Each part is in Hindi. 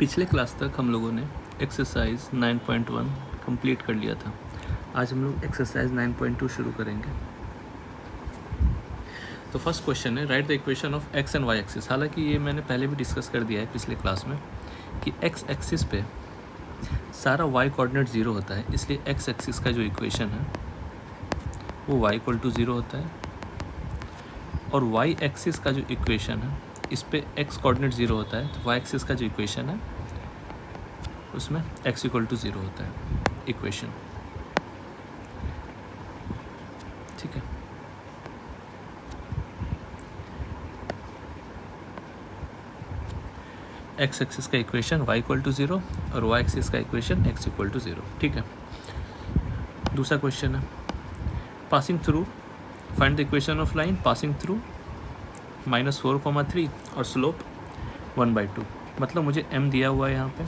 पिछले क्लास तक हम लोगों ने एक्सरसाइज 9.1 कंप्लीट कर लिया था। आज हम लोग एक्सरसाइज 9.2 शुरू करेंगे। तो फर्स्ट क्वेश्चन है write the equation of x and y axis. हालांकि ये मैंने पहले भी डिस्कस कर दिया है पिछले क्लास में कि एक्स एक्सिस पे सारा वाई कोऑर्डिनेट 0 होता है, इसलिए एक्स एक्सिस का जो इक्वेशन है वो y इक्वल टू 0 होता है, और वाई एक्सिस का जो इक्वेशन है इस पे x कोऑर्डिनेट 0 होता है, तो वाई एक्सिस का जो इक्वेशन है उसमें x इक्वल टू 0 होता है इक्वेशन। ठीक है, x एक्सिस का इक्वेशन y इक्वल टू 0 और y एक्सिस का इक्वेशन x इक्वल टू 0। ठीक है, दूसरा क्वेश्चन है passing through, find the equation of line passing through -4,3 और स्लोप 1/2। मतलब मुझे m दिया हुआ है यहाँ पे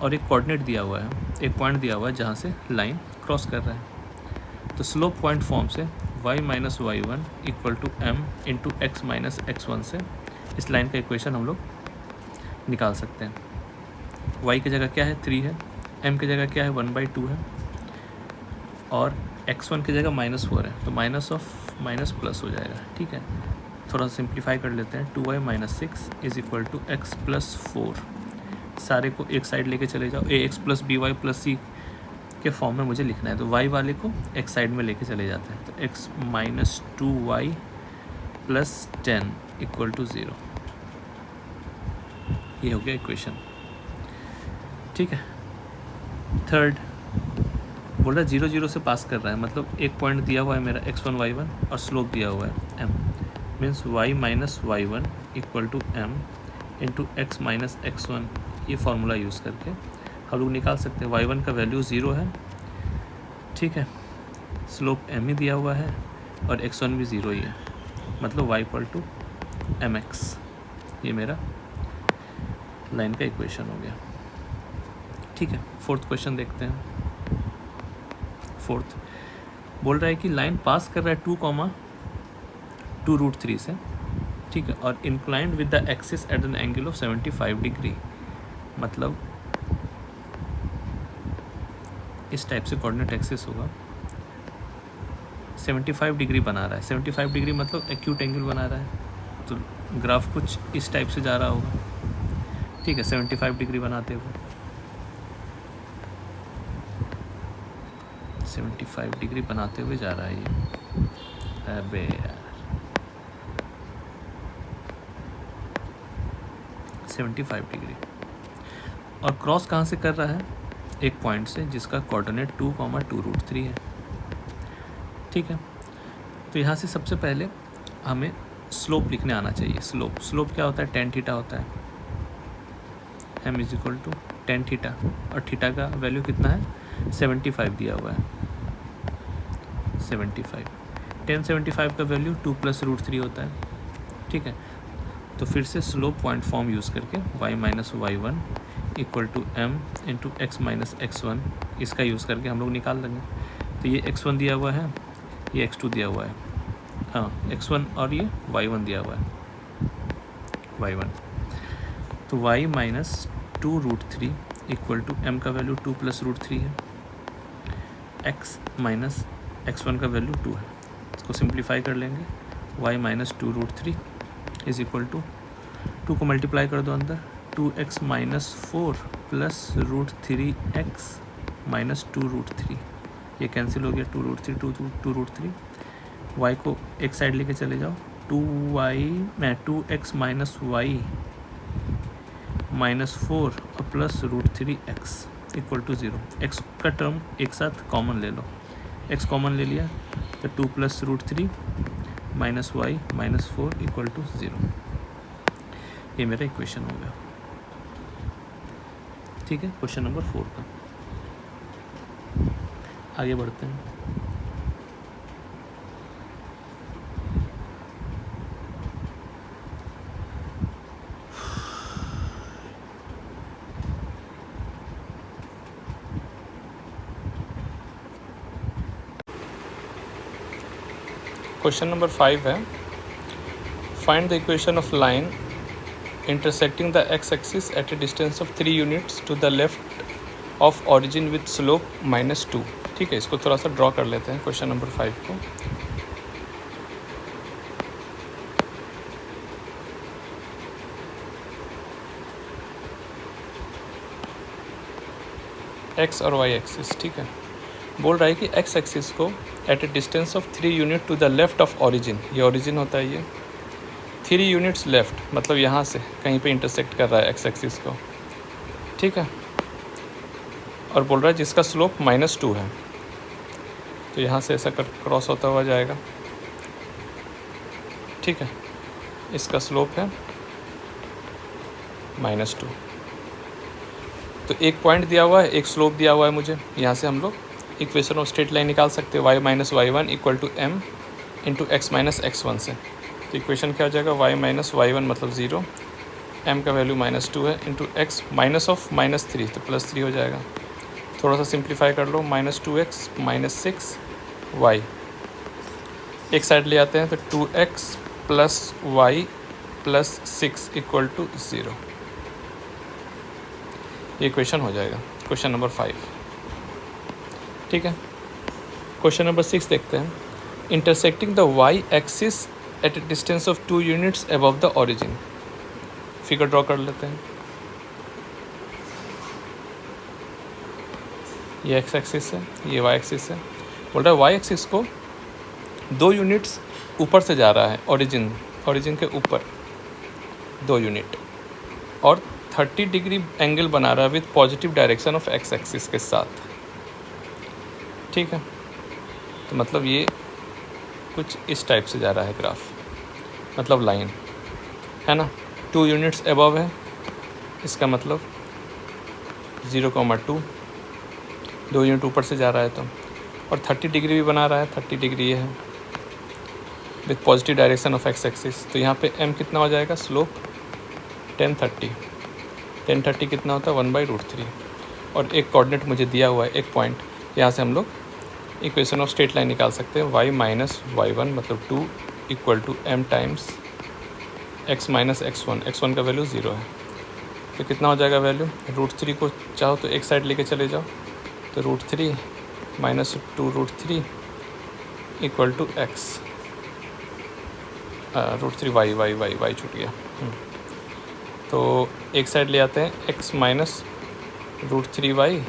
और एक कोऑर्डिनेट दिया हुआ है, एक पॉइंट दिया हुआ है जहाँ से लाइन क्रॉस कर रहा है। तो स्लोप पॉइंट फॉर्म से y minus y1 equal to m into x minus x1 से इस लाइन का इक्वेशन हम लोग निकाल सकते हैं। y की जगह क्या है 3 है, m की जगह क्या है 1/2 है, और x1 की जगह -4 है, तो माइनस ऑफ माइनस प्लस हो जाएगा। ठीक है, थोड़ा सिंप्लीफाई कर लेते हैं। 2y minus 6 is equal to x plus 4। सारे को एक साइड लेके चले जाओ, a x plus b y plus c के फॉर्म में मुझे लिखना है, तो y वाले को एक साइड में लेके चले जाते हैं, तो x minus 2y plus 10 equal to 0। ये हो गया इक्वेशन। ठीक है, थर्ड बोल रहा है 0 0 से पास कर रहा है, मतलब एक पॉइंट दिया हुआ है मेरा x1 y1 और स्लोप दिया हुआ है m, means y minus y1 equal to m into x minus x1। ये फार्मूला यूज़ करके हम लोग निकाल सकते हैं। y1 का वैल्यू 0 है, ठीक है, स्लोप m ही दिया हुआ है और x1 भी 0 ही है, मतलब y इक्वल टू mx। ये मेरा लाइन का इक्वेशन हो गया। ठीक है, फोर्थ क्वेश्चन देखते हैं। फोर्थ बोल रहा है कि लाइन पास कर रहा है 2,2√3 से, ठीक है, और inclined with the axis at N angle of 75 degree. मतलब इस टाइप से कोऑर्डिनेट एक्सिस होगा, 75 डिग्री बना रहा है। 75 डिग्री मतलब एक्यूट एंगल बना रहा है, तो ग्राफ कुछ इस टाइप से जा रहा होगा। ठीक है, 75 डिग्री बनाते हुए 75 डिग्री बनाते हुए जा रहा है ये। अबे यार 75 डिग्री, और क्रॉस कहाँ से कर रहा है? एक पॉइंट से जिसका कोऑर्डिनेट 2,2√3 है। ठीक है, तो यहाँ से सबसे पहले हमें स्लोप लिखने आना चाहिए। स्लोप क्या होता है? tan थीटा होता है। m is equal to tan theta, और थीटा का वैल्यू कितना है? 75 दिया हुआ है। 75 tan 75 का वैल्यू 2 + √3 होता है। ठीक है, तो फिर से स्लोप पॉइंट फॉर्म यूज़ करके y minus y1 equal to m into x minus x1, इसका यूज़ करके हम लोग निकाल लेंगे। तो ये x1 दिया हुआ है, ये x2 दिया हुआ है, हाँ x1, और ये y1 दिया हुआ है, y1। तो y minus 2√3 equal to m का वैल्यू 2 + √3 है, x माइनस x1 का वैल्यू 2 है। इसको सिंप्लीफाई कर लेंगे, y minus 2√3 is equal to 2 को मल्टीप्लाई कर दो अंदर, 2x minus 4 plus √3x minus 2√3, ये कैंसिल हो गया, 2√3 2√3। y को एक साइड लेके चले जाओ, 2x माइनस y माइनस 4 और plus √3x equal to 0। x का टर्म एक साथ कॉमन ले लो, x कॉमन ले लिया तो 2 + √3 minus y minus 4 equal to 0। ये मेरा इक्वेशन हो गया। ठीक है, क्वेश्चन नंबर 4 का आगे बढ़ते हैं। क्वेश्चन नंबर 5 है find the equation of line intersecting the x-axis at a distance of 3 units to the left of origin with slope -2। ठीक है, इसको थोड़ा सा ड्रॉ कर लेते हैं क्वेश्चन नंबर 5 को। एक्स और वाई एक्सिस, ठीक है। बोल रहा है कि एक्स एक्सिस को at a distance of 3 unit to the left of origin, ये ऑरिजिन होता है, ये 3 यूनिट्स लेफ्ट, मतलब यहाँ से कहीं पे इंटरसेक्ट कर रहा है एक्स एक्सिस को, ठीक है। और बोल रहा है जिसका स्लोप -2 है, तो यहाँ से ऐसा क्रॉस होता हुआ जाएगा, ठीक है। इसका स्लोप है -2। तो एक पॉइंट दिया हुआ है, एक स्लोप दिया हुआ है मुझे। यहाँ से हम लोग इक्वेशन ऑफ स्ट्रेट लाइन निकाल सकते हैं, y - y1 = m × x - x1 से। तो इक्वेशन क्या हो जाएगा, y - y1 मतलब 0, m का वैल्यू -2 है, इंटू x -3 तो +3 हो जाएगा। थोड़ा सा सिंप्लीफाई कर लो, -2x - 6y, एक साइड ले आते हैं तो 2x + y + 6 = 0। ये इक्वेशन हो जाएगा क्वेश्चन नंबर 5, ठीक है। क्वेश्चन नंबर 6 देखते हैं। Intersecting the y axis at a distance of 2 units above the origin. Figure draw कर लेते हैं। ये एक्स एक्सिस है, ये वाई एक्सिस है। बोल रहा है वाई एक्सिस को 2 यूनिट्स ऊपर से जा रहा है, ऑरिजिन के ऊपर 2 यूनिट, और 30 डिग्री एंगल बना रहा है with positive direction of x axis के साथ, ठीक है। तो मतलब ये कुछ इस टाइप से जा रहा है ग्राफ, मतलब लाइन है ना। 2 यूनिट्स अबव है, इसका मतलब 0,2, 2 यूनिट ऊपर से जा रहा है तो, और 30 डिग्री भी बना रहा है, 30 डिग्री ये है with positive direction of x axis. तो यहाँ पे m कितना हो जाएगा, स्लोप 1030 कितना होता है, 1/√3। और एक कोऑर्डिनेट मुझे दिया हुआ है, एक पॉइंट, यहाँ से हम लोग इक्वेशन ऑफ स्ट्रेट लाइन निकाल सकते हैं। y - y1 मतलब 2 = m टाइम्स x - x1 का वैल्यू 0 है, तो कितना हो जाएगा वैल्यू, √3 को चाहो तो एक साइड लेके चले जाओ, तो √3 - 2√3 = x, √3 y छूट गया। तो एक साइड ले आते हैं, x - √3y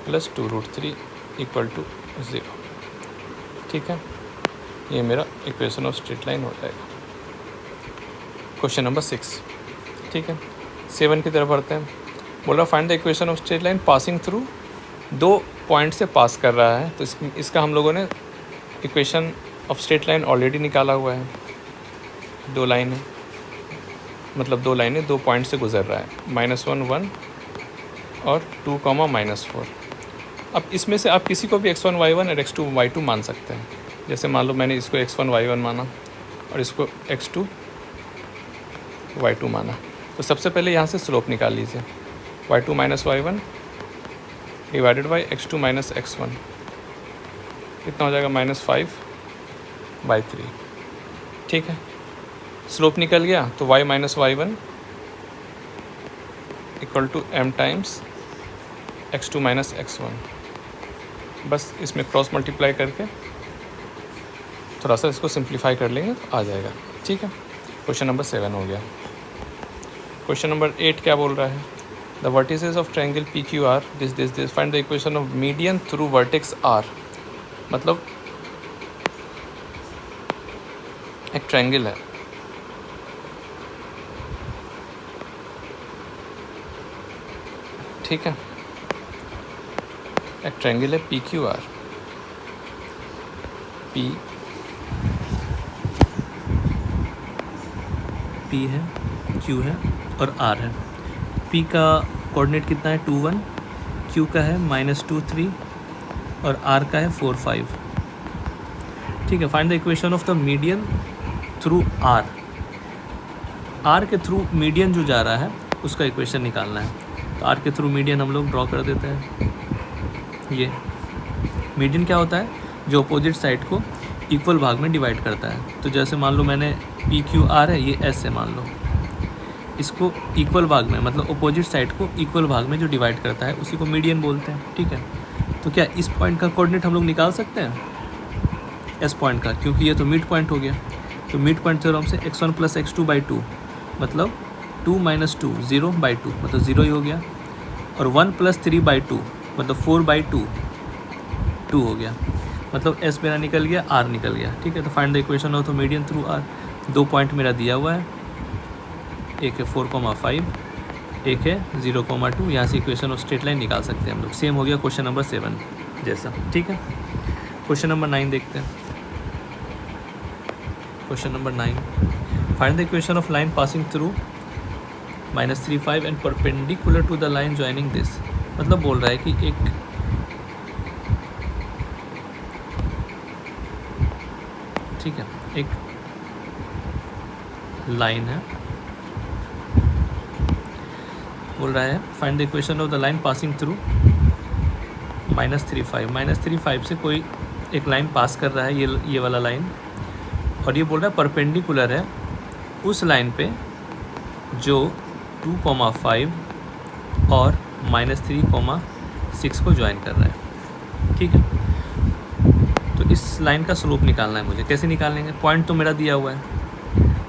+ 2√3 = 0, ठीक है। ये मेरा इक्वेशन ऑफ स्ट्रेट लाइन हो जाएगा क्वेश्चन नंबर 6, ठीक है। 7 की तरफ बढ़ते हैं। बोला find the equation of straight line passing through, 2 point से पास कर रहा है, तो इसका हम लोगों ने equation of straight line already निकाला हुआ है। 2 लाइन है, मतलब 2 लाइनें 2 पॉइंट से गुजर रहा है, -1 1 और 2, -4। अब इसमें से आप किसी को भी x1 y1 और x2 y2 मान सकते हैं। जैसे मान लो मैंने इसको x1 y1 माना और इसको x2 y2 माना, तो सबसे पहले यहाँ से स्लोप निकाल लीजिए, y2 - y1 / x2 - x1 कितना हो जाएगा, -5/3, ठीक है। स्लोप निकल गया, तो y - y1 = m times x2 - x1। बस इसमें क्रॉस मल्टीप्लाई करके थोड़ा सा इसको सिंप्लीफाई कर लेंगे तो आ जाएगा, ठीक है। क्वेश्चन नंबर 7 हो गया। क्वेश्चन नंबर 8 क्या बोल रहा है, the vertices of triangle PQR this find the equation of median through vertex R। मतलब एक ट्रायंगल है, ठीक है। एक ट्रायंगल है PQR, P है, Q है और R है। P का कोऑर्डिनेट कितना है, 2 1, Q का है -2 3 और R का है 4 5, ठीक है। Find the equation of the median through R। R के थ्रू मीडियन जो जा रहा है उसका इक्वेशन निकालना है। तो R के थ्रू मीडियन हम लोग ड्रॉ कर देते हैं। ये मीडियन क्या होता है, जो अपोजिट साइड को इक्वल भाग में डिवाइड करता है। तो जैसे मान लो मैंने PQR है, ये S है मान लो, इसको इक्वल भाग में, मतलब अपोजिट साइड को इक्वल भाग में जो डिवाइड करता है उसी को मीडियन बोलते हैं, ठीक है। तो क्या इस पॉइंट का कोऑर्डिनेट हम लोग निकाल सकते हैं एस पॉइंट का, क्योंकि ये तो मिड पॉइंट हो गया। तो मिड पॉइंट थ्योरम से x1 + x2 / 2 मतलब 2 - 2 0/2 मतलब 0 ही हो गया, और 1 + 3/2 मतलब 4/2 2 हो गया, मतलब s मेरा निकल गया, r निकल गया, ठीक है। तो find the equation of the median through r। 2 point मेरा दिया हुआ है, एक है 4,5, एक है 0,2। यहाँ से इक्वेशन ऑफ स्ट्रेट लाइन निकाल सकते हैं हम लोग। सेम हो गया क्वेश्चन नंबर 7 जैसा, ठीक है। क्वेश्चन नंबर 9 देखते हैं। Question number 9, find the equation of line passing through -3,5 and perpendicular to the line joining this. मतलब बोल रहा है कि एक ठीक है, एक लाइन है, बोल रहा है find the equation of the line passing through -3,5 से कोई एक लाइन पास कर रहा है, ये वाला लाइन, और ये बोल रहा है परपेंडिकुलर है उस लाइन पे जो 2,5 और -3,6 को ज्वाइन कर रहा है, ठीक है। तो इस लाइन का स्लोप निकालना है मुझे। कैसे निकालेंगे? पॉइंट तो मेरा दिया हुआ है,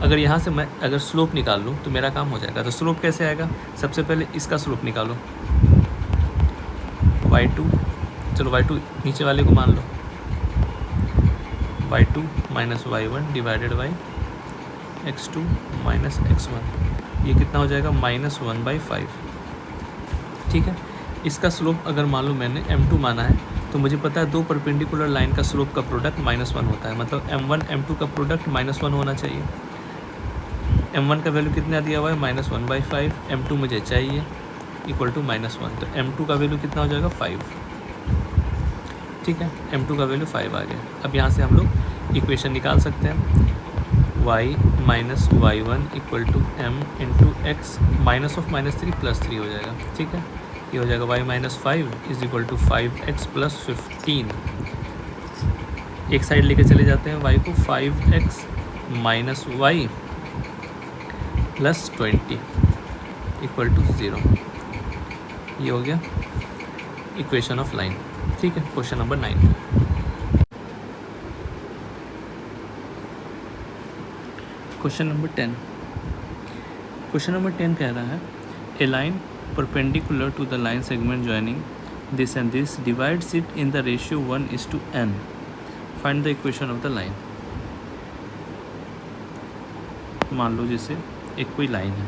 अगर यहाँ से मैं अगर स्लोप निकाल लूँ तो मेरा काम हो जाएगा। तो स्लोप कैसे आएगा? सबसे पहले इसका स्लोप निकालो, y2, चलो y2 नीचे वाले को मान लो, y2 - y1 divided by x2 - x1, ये कितना हो जाएगा? -1/5, ठीक है। इसका स्लोप अगर मान लो मैंने m2 माना है, तो मुझे पता है दो परपेंडिकुलर लाइन का स्लोप का प्रोडक्ट -1 होता है, मतलब m1 m2 का प्रोडक्ट -1 होना चाहिए। m1 का वैल्यू कितना दिया हुआ है? -1/5, m2 मुझे चाहिए इक्वल टू -1, तो m2 का वैल्यू कितना हो जाएगा? 5, ठीक है। m2 का वैल्यू 5 आ गया। अब यहाँ से हम लोग इक्वेशन निकाल सकते हैं, y - y1 equal to m into x -3 + 3 हो जाएगा, ठीक है। ये हो जाएगा y - 5 is equal to 5x + 15। एक साइड लेके चले जाते हैं y को, 5x - y + 20 इक्वल टू 0। ये हो गया इक्वेशन ऑफ लाइन, ठीक है। Question number 9, question number 10। Question number 10 कह रहा है a line perpendicular to the line segment joining this and this divides it in the ratio 1:n। Find the equation of the line. मान लो जैसे एक कोई लाइन है,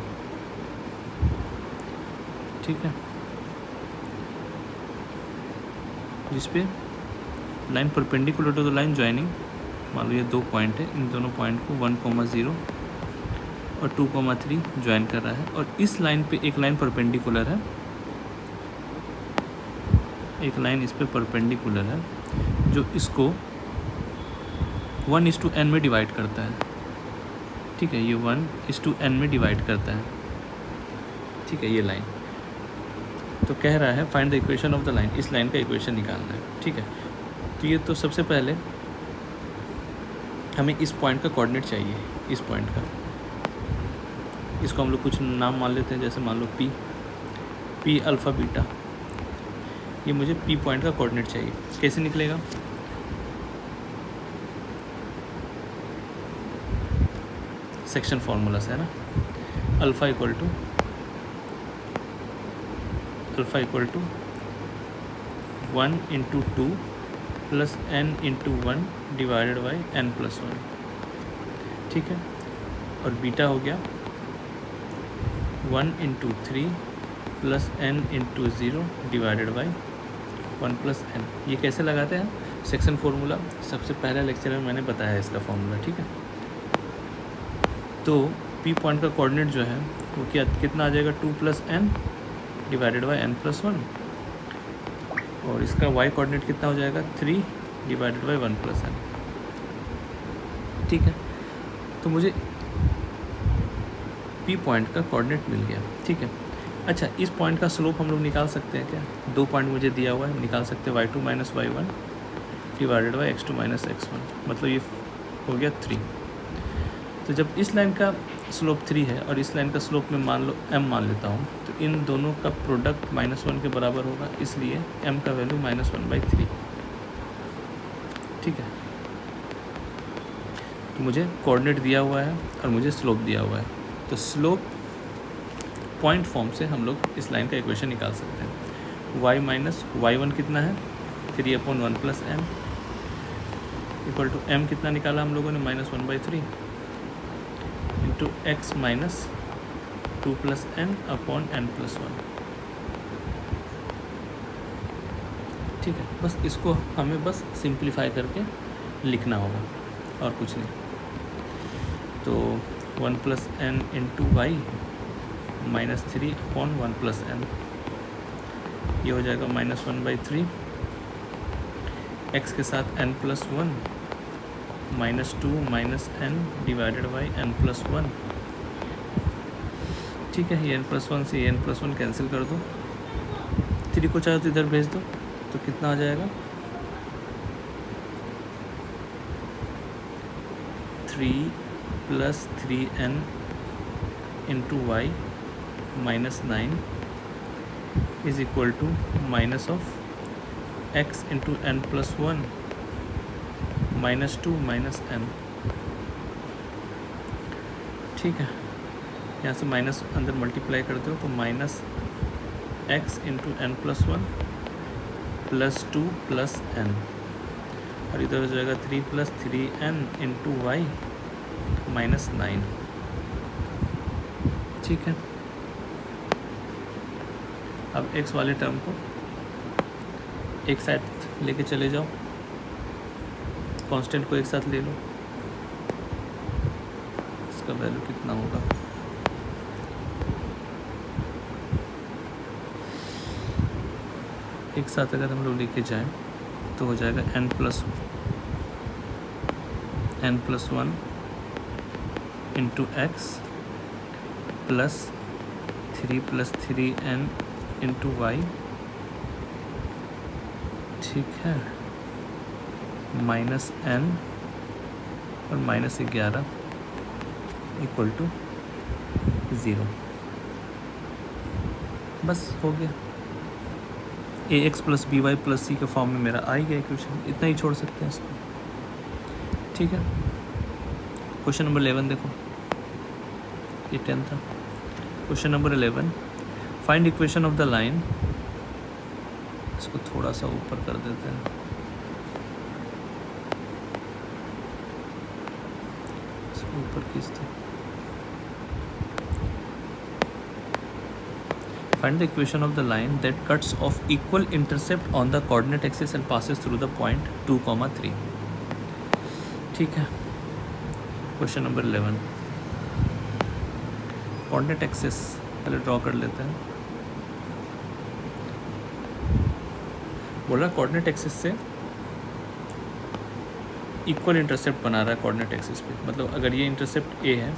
ठीक है, जिसपे line perpendicular to the line joining, मान लो ये 2 पॉइंट है, इन दोनों पॉइंट को 1,0 और 2,3 ज्वाइन कर रहा है, और इस लाइन पे एक लाइन परपेंडिकुलर है, एक लाइन इस पे परपेंडिकुलर है जो इसको 1:n में डिवाइड करता है, ठीक है। ये 1:n में डिवाइड करता है, ठीक है, ये लाइन। तो कह रहा है find the equation of the line, इस लाइन का इक्वेशन निकालना है, ठीक है। तो ये तो सबसे पहले हमें इस पॉइंट का कोऑर्डिनेट चाहिए, इस पॉइंट का। इसको हम लोग कुछ नाम मान लेते हैं, जैसे मान लो p अल्फ़ा बीटा। ये मुझे p पॉइंट का कोऑर्डिनेट चाहिए। कैसे निकलेगा? सेक्शन फार्मूला से है ना, alpha equal to 1 × 2 + n × 1 divided by n + 1, ठीक है। और बीटा हो गया 1 × 3 + n × 0 डिवाइडेड बाई 1 + n। ये कैसे लगाते हैं? सेक्शन फार्मूला सबसे पहले लेक्चर में मैंने बताया है इसका फार्मूला, ठीक है। तो p पॉइंट का कोऑर्डिनेट जो है वो कितना आ जाएगा? 2 + n डिवाइडेड बाई n + 1, और इसका y कोऑर्डिनेट कितना हो जाएगा? 3 डिवाइडेड बाई 1 + n, ठीक है। तो मुझे p पॉइंट का कोऑर्डिनेट मिल गया, ठीक है। अच्छा, इस पॉइंट का स्लोप हम लोग निकाल सकते हैं क्या? 2 पॉइंट मुझे दिया हुआ है, निकाल सकते हैं y2 - y1 divided by x2 - x1, मतलब ये हो गया 3। तो जब इस लाइन का स्लोप 3 है और इस लाइन का स्लोप में मान लो m मान लेता हूँ, तो इन दोनों का प्रोडक्ट -1 के बराबर होगा, इसलिए m का वैल्यू -1/3। ठीक है, तो मुझे कोऑर्डिनेट दिया हुआ है और मुझे स्लोप दिया हुआ है, तो स्लोप पॉइंट फॉर्म से हम लोग इस लाइन का इक्वेशन निकाल सकते हैं। y माइनस y1 कितना है, 3/1 + m इक्वल टू m कितना निकाला हम लोगों ने, -1/3 इंटू x माइनस 2 + n/n+1। ठीक है, बस इसको हमें बस सिंप्लीफाई करके लिखना होगा और कुछ नहीं। तो 1 + n इंटू वाई -3/1 + n, ये हो जाएगा -1/3, x के साथ n+1 -2 - n divided by n+1। ठीक है, ये n+1 से ये n+1 कैंसिल कर दो, 3 को चाहे तो इधर भेज दो, तो कितना आ जाएगा 3 + 3n into y -9 is equal to minus of x into n+1 -2 - n। ठीक है, यहाँ से माइनस अंदर मल्टीप्लाई करते हो तो -x इंटू n+1 +2 + n, और इधर हो जाएगा 3 + 3n इंटू वाई -9। ठीक है, अब x वाले टर्म को एक साथ लेके चले जाओ, कांस्टेंट को एक साथ ले लो, इसका वैल्यू कितना होगा, एक साथ अगर हम लोग लेके जाएं तो हो जाएगा n+1 into x plus 3 + 3n into y. ठीक है, -n और -11 इक्वल टू 0। बस हो गया, ax + by + c के फॉर्म में मेरा आ ही गया इक्वेशन, इतना ही छोड़ सकते हैं इसको। ठीक है, क्वेश्चन नंबर 11 देखो, ये 10 था। Question number 11, find equation of the line, इसको थोड़ा सा ऊपर कर देते हैं, इसको ऊपर खींचते। Find the equation of the line that cuts of equal intercept on the coordinate axis and passes through the point 2, 3। ठीक है, क्वेश्चन नंबर 11, कोऑर्डिनेट एक्सिस पहले ड्रॉ कर लेते हैं। बोला कोऑर्डिनेट एक्सिस से इक्वल इंटरसेप्ट बना रहा है कोऑर्डिनेट एक्सिस पे, मतलब अगर ये इंटरसेप्ट a है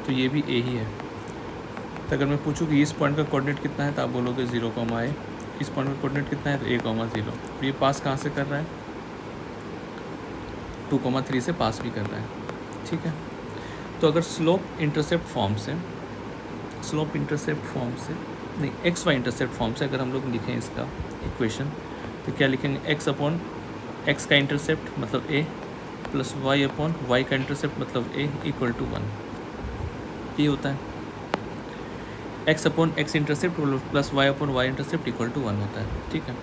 तो ये भी a ही है। तो अगर मैं पूछूँ कि इस पॉइंट का कोऑर्डिनेट कितना है, तो आप बोलोगे 0, a। इस पॉइंट का कोऑर्डिनेट कितना है, तो a, 0। तो ये पास कहाँ से कर रहा है, 2, 3 से पास भी कर रहा है। ठीक है, तो अगर स्लोप इंटरसेप्ट फॉर्म से नहीं, एक्स वाई इंटरसेप्ट फॉर्म से अगर हम लोग लिखें इसका इक्वेशन, तो क्या लिखेंगे, x का इंटरसेप्ट मतलब a प्लस y का इंटरसेप्ट मतलब a इक्वल टू 1। ये होता है x intercept plus y intercept equal to 1 होता है। ठीक है,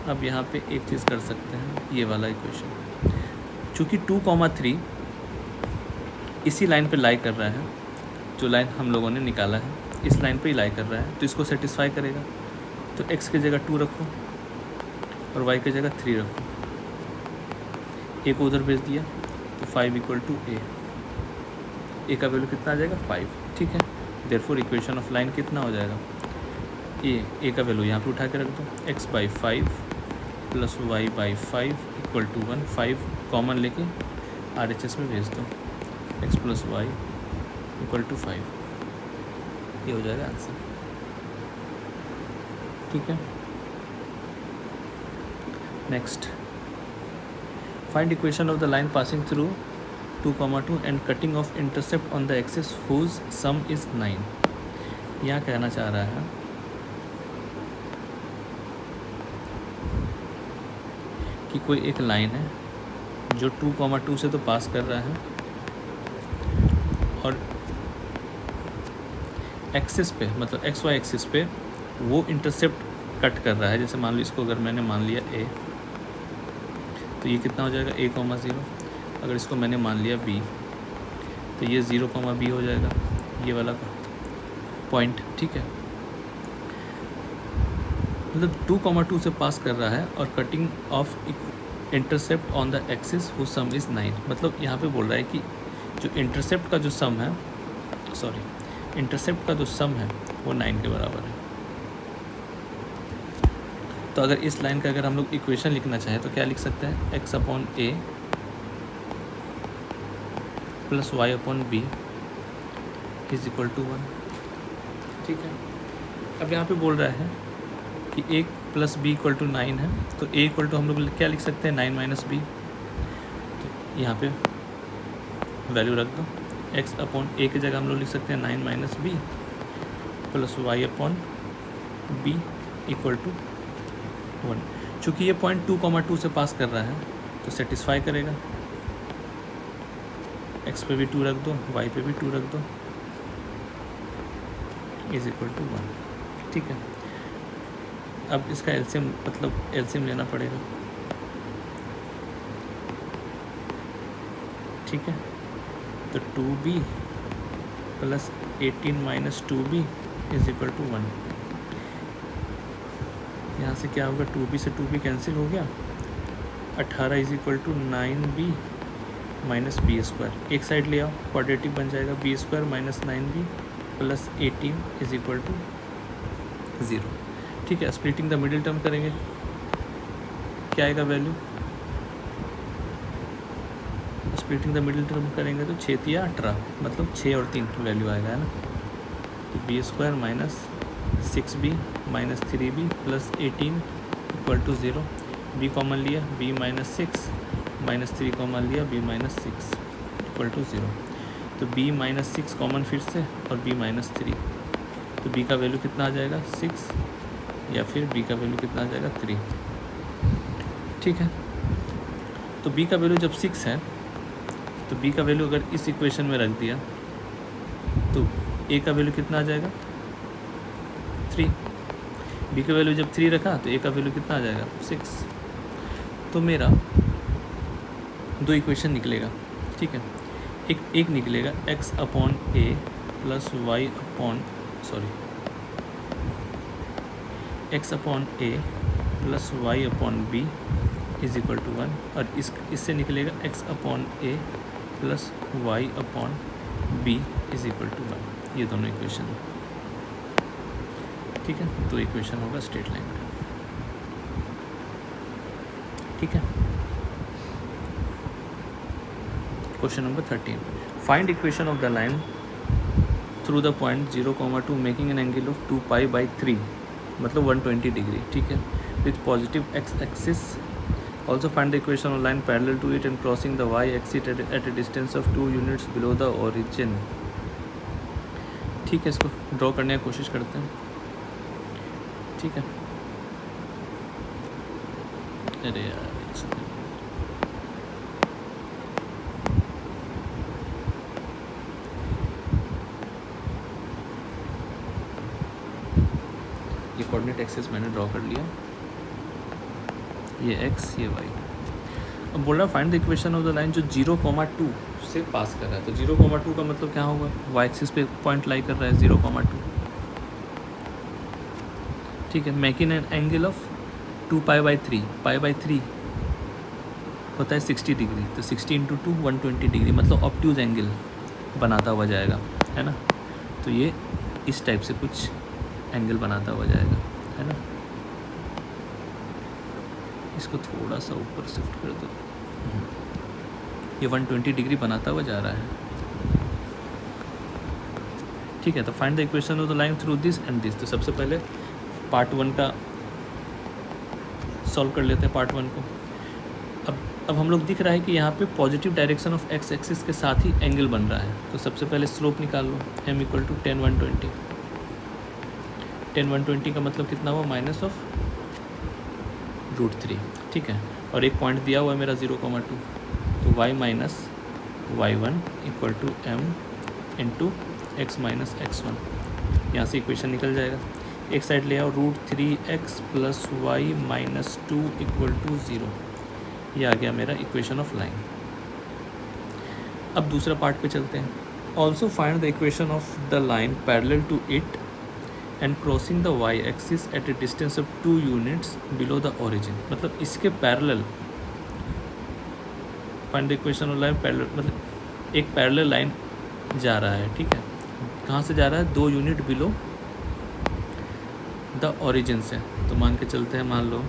अब यहाँ पे एक चीज़ कर सकते हैं, ये वाला इक्वेशन, चूँकि 2, 3 इसी लाइन पे लाई कर रहा है, जो लाइन हम लोगों ने निकाला है इस लाइन पे ही लाई कर रहा है, तो इसको सेटिस्फाई करेगा। तो x की जगह 2 रखो और y की जगह 3 रखो, a को उधर भेज दिया तो 5 इक्वल टू a का वैल्यू कितना आ जाएगा, 5। ठीक है, देयरफॉर इक्वेशन ऑफ लाइन कितना हो जाएगा, a का वैल्यू यहाँ पे उठा के रख दो, x/5 plus y/5 equal to 1। 5 common लेके RHS में भेज दो, x + y इक्वल टू 5, ये हो जाएगा आंसर। ठीक है, next, find equation of the line passing through 2, and cutting off intercept on the axis whose sum is 9। यहाँ कहना चाह रहा है कि कोई एक लाइन है जो 2, से तो पास कर रहा है और एक्सिस पे मतलब एक्स वाई एक्सिस पे वो इंटरसेप्ट कट कर रहा है। जैसे मान लो इसको अगर मैंने मान लिया ए, तो ये कितना हो जाएगा a, 0। अगर इसको मैंने मान लिया b, तो ये 0, b हो जाएगा, ये वाला पॉइंट। ठीक है, मतलब 2, से पास कर रहा है और cutting off intercept on the axis whose sum is 9। मतलब यहाँ पे बोल रहा है कि जो इंटरसेप्ट का जो सम है, इंटरसेप्ट का जो सम है वो 9 के बराबर है। तो अगर इस लाइन का अगर हम लोग इक्वेशन लिखना चाहें तो क्या लिख सकते हैं, x/a plus y/b is equal to 1। ठीक है, अब यहाँ पे बोल रहा है कि a + b = 9 है, तो a = हम लोग क्या लिख सकते हैं, 9 - b। तो यहाँ पे वैल्यू रख दो, x/a की जगह हम लोग लिख सकते हैं 9 - b प्लस y/b = 1। चूँकि ये पॉइंट 2, से पास कर रहा है तो सेटिस्फाई करेगा। x पे भी 2 रख दो, y पे भी 2 रख दो, इज इक्वल टू 1। ठीक है, अब इसका एलसीएम मतलब एलसीएम लेना पड़ेगा। ठीक है, तो 2b plus 18 - 2b is equal to 1। यहाँ से क्या होगा, 2b से 2b कैंसिल हो गया, 18 is equal to 9b minus b²। एक साइड ले आओ, क्वाड्रेटिक बन जाएगा, b² minus 9b plus 18 is equal to 0। ठीक है, स्प्लिटिंग द मिडिल टर्म करेंगे, क्या आएगा value, splitting the middle term करेंगे तो 6 × 18 मतलब 6 और 3 वैल्यू आएगा, है ना। तो b² minus 6b minus 3b plus 18 equal to 0। b common लिया, b माइनस 6 माइनस 3 कॉमन लिया, b माइनस 6 इक्वल टू 0। तो b माइनस 6 कॉमन फिर से और b माइनस 3, तो b का वैल्यू कितना आ जाएगा 6, या फिर b का वैल्यू कितना आ जाएगा 3। ठीक है, तो b का वैल्यू जब 6 है तो b का वैल्यू अगर इस इक्वेशन में रख दिया तो a का वैल्यू कितना आ जाएगा 3। b का वैल्यू जब 3 रखा तो a का वैल्यू कितना आ जाएगा 6। तो मेरा 2 इक्वेशन निकलेगा। ठीक है, एक निकलेगा x/a plus x/a plus y/b is equal to 1, और इससे निकलेगा x/a plus y/b is equal to 1। ये दोनों इक्वेशन। ठीक है, तो इक्वेशन होगा स्ट्रेट लाइन का। ठीक है, question number 13, find equation of the line through the point 0, 2 making an angle of 2π/3 मतलब 120 डिग्री। ठीक है, with positive x axis. Also find the equation of line parallel to it and crossing the y axis at a distance of 2 units below the origin. ठीक है, इसको ड्रॉ करने की कोशिश करते हैं। ठीक है, अरे यार ये कोऑर्डिनेट एक्सिस मैंने ड्रॉ कर लिया, ये x ये y। अब बोल रहा find the equation of the line जो 0, 2 से पास कर रहा है। तो 0, 2 का मतलब क्या होगा, y एक्सिस पे पॉइंट लाई कर रहा है 0, 2। ठीक है, मेकिंग एन एंगल ऑफ 2π/3, π/3 होता है 60 डिग्री, तो 60 × 2 120 डिग्री मतलब ऑब्ट्यूज एंगल बनाता हुआ जाएगा, है ना। तो ये इस टाइप से कुछ एंगल बनाता हुआ जाएगा, है ना। इसको थोड़ा सा ऊपर शिफ्ट कर दो, ये 120 डिग्री बनाता हुआ जा रहा है। ठीक है, तो find the equation of the line through this and this. तो सबसे पहले पार्ट 1 का सॉल्व कर लेते हैं, पार्ट 1 को। अब अब हम लोग दिख रहा है कि यहाँ पे positive direction of x axis के साथ ही एंगल बन रहा है, तो सबसे पहले स्लोप निकाल लो, m इक्वल टू 10 120। 10 120 का मतलब कितना हुआ, माइनस ऑफ √3, ठीक है। और एक पॉइंट दिया हुआ है मेरा 0,2, तो y minus y1 equal to m into x minus x1। यहाँ से इक्वेशन निकल जाएगा, एक साइड ले आओ, √3x plus y minus 2 equal to 0। ये आ गया मेरा इक्वेशन ऑफ लाइन। अब दूसरा पार्ट पे चलते हैं। Also find the equation of the line parallel to it and crossing the y axis at a distance of 2 units below the origin. मतलब इसके parallel find the equation of line parallel, मतलब एक पैरेलल लाइन जा रहा है, ठीक है। कहाँ से जा रहा है, 2 यूनिट बिलो द ओरिजिन से। तो मान के चलते हैं, मान लो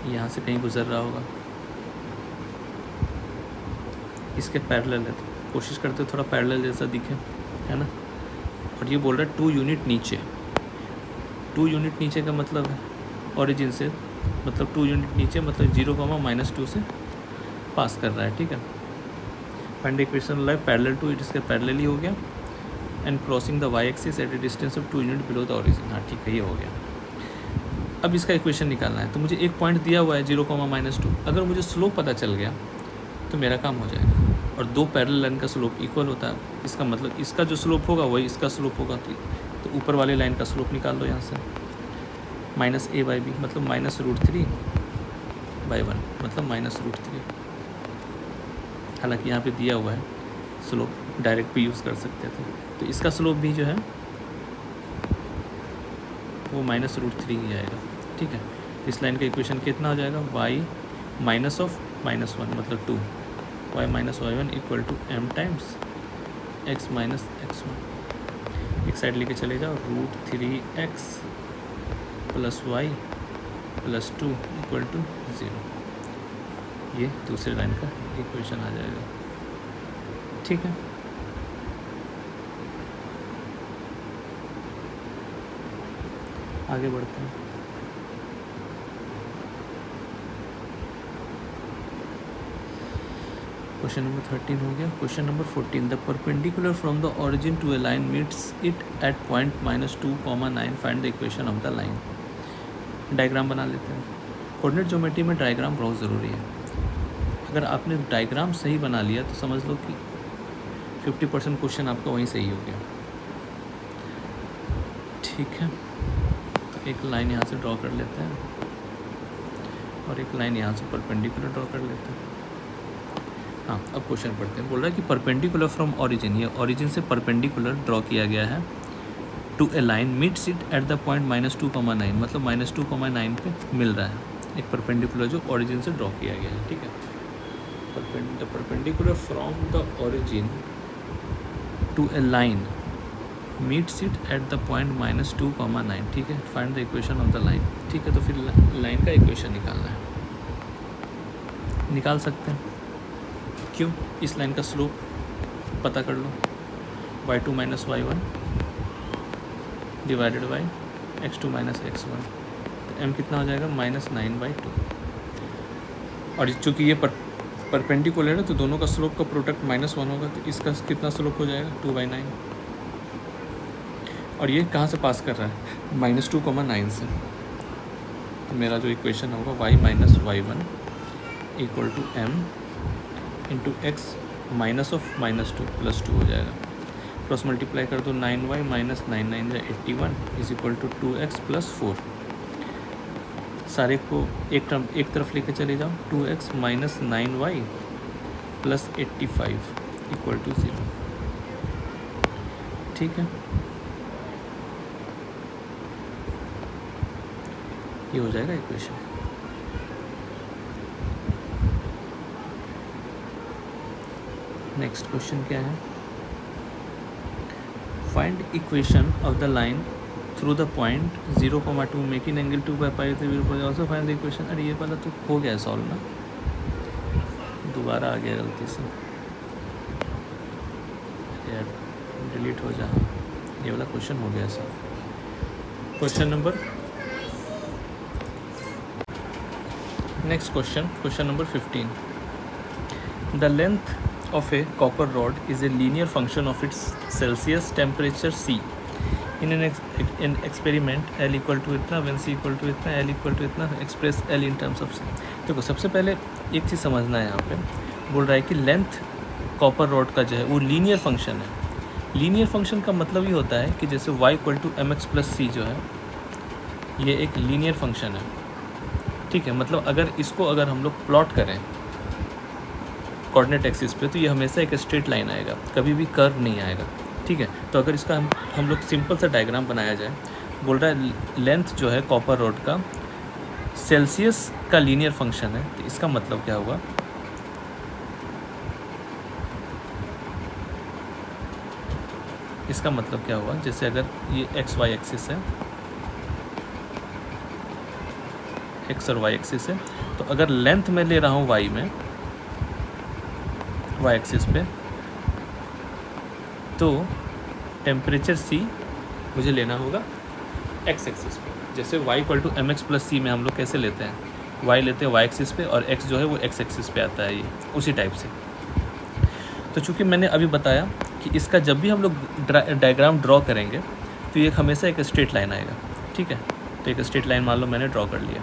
यहाँ से कहीं गुजर रहा होगा, इसके पैरेलल है, तो कोशिश करते हो थोड़ा पैरेलल जैसा दिखे, है ना। और ये बोल रहा है 2 यूनिट नीचे। 2 यूनिट नीचे का मतलब है ओरिजिन से, मतलब 2 यूनिट नीचे, मतलब 0,-2 से पास कर रहा है, ठीक है। Find the equation like parallel to it, इसके पैरेलल ही हो गया, and crossing the y axis at a distance of 2 unit below the origin. हाँ ठीक है, ये हो गया। अब इसका इक्वेशन निकालना है, तो मुझे एक पॉइंट दिया हुआ है 0,-2। अगर मुझे स्लोप पता चल गया तो मेरा काम हो जाएगा। और 2 पैरेलल लाइन का स्लोप इक्वल होता है, इसका मतलब इसका जो स्लोप होगा वही इसका स्लोप होगा। तो ऊपर वाले लाइन का स्लोप निकाल लो यहाँ से, -a/b मतलब -√3/1 मतलब -√3। हालांकि यहाँ पे दिया हुआ है स्लोप, डायरेक्ट भी यूज़ कर सकते थे। तो इसका स्लोप भी जो है वो -√3 ही आएगा, ठीक है। इस लाइन का इक्वेशन कितना हो जाएगा, y माइनस ऑफ -1 मतलब 2, y minus y1 equal to m times x minus x1। एक साइड लेके चले जाओ, √3x plus y plus 2 equal to 0। ये दूसरे लाइन का इक्वेशन आ जाएगा, ठीक है। आगे बढ़ते हैं। क्वेश्चन नंबर 13 हो गया। Question number 14, the perpendicular from the origin to a line meets it at point -2,9। Find the equation of the line. Diagram बना लेते हैं। कोऑर्डिनेट ज्योमेट्री में डायग्राम बहुत ज़रूरी है। अगर आपने डायग्राम सही बना लिया तो समझ लो कि 50% क्वेश्चन आपका वहीं सही हो गया, ठीक है। तो एक लाइन यहाँ से ड्रॉ कर लेते हैं और एक लाइन यहाँ से परपेंडिकुलर ड्रॉ कर लेते हैं। हाँ, अब क्वेश्चन पढ़ते हैं। बोल रहा है कि परपेंडिकुलर फ्रॉम ओरिजिन, ये ओरिजिन से परपेंडिकुलर ड्रॉ किया गया है, to a line meets it at the point -2,9 मतलब -2,9 पे मिल रहा है। एक परपेंडिकुलर जो ओरिजिन से ड्रॉ किया गया है, ठीक है। The perpendicular from the origin to a line meets it at the point -2,9, ठीक है। Find the equation of the line, ठीक है। तो फिर लाइन का इक्वेशन निकालना है, निकाल सकते हैं। क्यों, इस लाइन का स्लोप पता कर लो, y2 minus y1 divided by x2 minus x1। तो m कितना हो जाएगा, -9/2। और चूँकि ये परपेंडिकुलर है तो दोनों का स्लोप का प्रोडक्ट -1 होगा, तो इसका कितना स्लोप हो जाएगा, 2/9। और ये कहाँ से पास कर रहा है, -2,9 से। तो मेरा जो इक्वेशन होगा y minus y1 equal to m into x minus of -2 plus 2 हो जाएगा। क्रॉस मल्टीप्लाई कर दो, 9y माइनस 9 या 81 is equal to 2x plus 4। सारे को एक तरफ लेके चले जाओ, 2x minus 9y plus 85 equal to 0, ठीक है। ये हो जाएगा इक्वेशन। नेक्स्ट क्वेश्चन क्या है, find equation of the line through the point 0,2 making angle 2/π। Also find the equation. अरे ये वाला तो हो गया सॉल्व ना, दोबारा आ गया गलती से, यार डिलीट हो जा। ये वाला क्वेश्चन हो गया solve. Question number next question, question number 15. The length of a copper rod is a linear function of its Celsius temperature C. In an experiment L equal to इतना, when C equal to इतना, L equal to इतना, express L in terms of C. देखो सबसे पहले एक चीज़ समझना है, यहाँ पे बोल रहा है कि लेंथ कॉपर रॉड का जो है वो लीनियर फंक्शन है. लीनियर फंक्शन का मतलब ये होता है कि जैसे y equal to m x plus c जो है ये एक लीनियर फंक्शन है. ठीक है, मतलब अगर इसको अगर हम लोग प्लॉट करें कोऑर्डिनेट एक्सिस पे तो ये हमेशा एक स्ट्रेट लाइन आएगा, कभी भी कर्व नहीं आएगा. ठीक है, तो अगर इसका हम लोग सिंपल सा डायग्राम बनाया जाए, बोल रहा है लेंथ जो है कॉपर रॉड का सेल्सियस का लीनियर फंक्शन है, तो इसका मतलब क्या होगा, इसका मतलब क्या हुआ, जैसे अगर ये एक्स वाई एक्सिस है, एक्स और वाई एक्सिस है, तो अगर लेंथ में ले रहा हूँ वाई में, वाई एक्सिस पे, तो टेम्परेचर सी मुझे लेना होगा एक्स एक्सिस पे. जैसे y equal to m x plus c में हम लोग कैसे लेते हैं, y लेते हैं वाई एक्सिस पे और x जो है वो एक्स एक्सिस पे आता है, ये उसी टाइप से. तो चूँकि मैंने अभी बताया कि इसका जब भी हम लोग डायग्राम ड्रॉ करेंगे तो ये हमेशा एक स्ट्रेट लाइन आएगा. ठीक है, तो एक स्ट्रेट लाइन मान लो मैंने ड्रॉ कर लिया,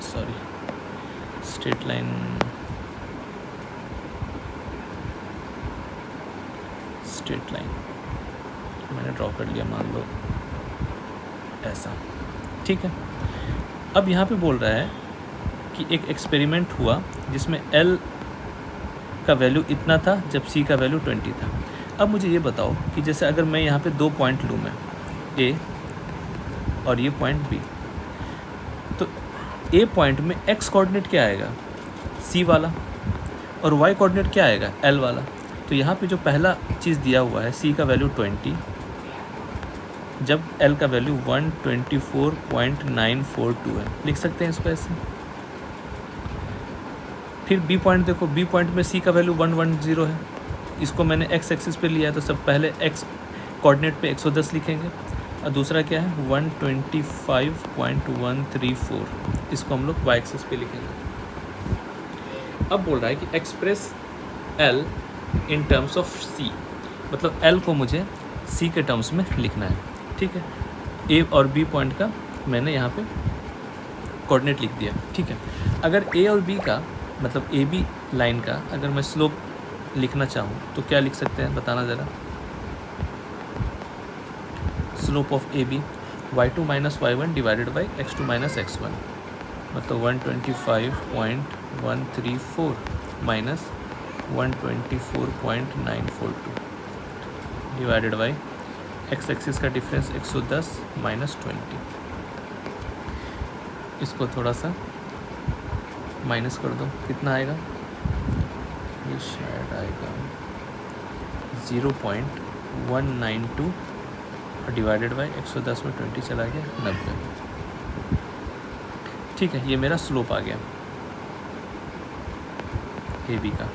sorry straight line, straight line मैंने ड्रॉ कर लिया, मान लो ऐसा. ठीक है, अब यहाँ पे बोल रहा है कि एक एक्सपेरिमेंट हुआ जिसमें L का वैल्यू इतना था जब C का वैल्यू 20 था. अब मुझे ये बताओ कि जैसे अगर मैं यहाँ पे दो पॉइंट लूँ, मैं A और ये पॉइंट B, तो A पॉइंट में x कोऑर्डिनेट क्या आएगा, C वाला, और y कोऑर्डिनेट क्या आएगा, L वाला. तो यहाँ पे जो पहला चीज़ दिया हुआ है C का वैल्यू 20, जब L का वैल्यू 124.942 है, लिख सकते हैं इसको ऐसे. फिर B पॉइंट देखो, B पॉइंट में C का वैल्यू 110 है, इसको मैंने x एक्सिस पे लिया है, तो सब पहले x कोऑर्डिनेट पे 110 लिखेंगे, और दूसरा क्या है 125.134, इसको हम लोग y एक्सिस पे लिखेंगे. अब बोल रहा है कि express L in terms of C, मतलब L को मुझे C के टर्म्स में लिखना है. ठीक है, A और B पॉइंट का मैंने यहाँ पे कोऑर्डिनेट लिख दिया. ठीक है, अगर A और B का मतलब AB लाइन का अगर मैं स्लोप लिखना चाहूँ तो क्या लिख सकते हैं, बताना ज़रा. Slope of AB y2 minus y1 divided by x2 minus x1, मतलब 125.134 minus 124.942 divided by x axis का डिफरेंस 110 माइनस 20. इसको थोड़ा सा माइनस कर दो, कितना आएगा, ये शायद आएगा 0.192 और डिवाइडेड बाई 110 में 20 चला गया 90. ठीक है, ये मेरा स्लोप आ गया AB का.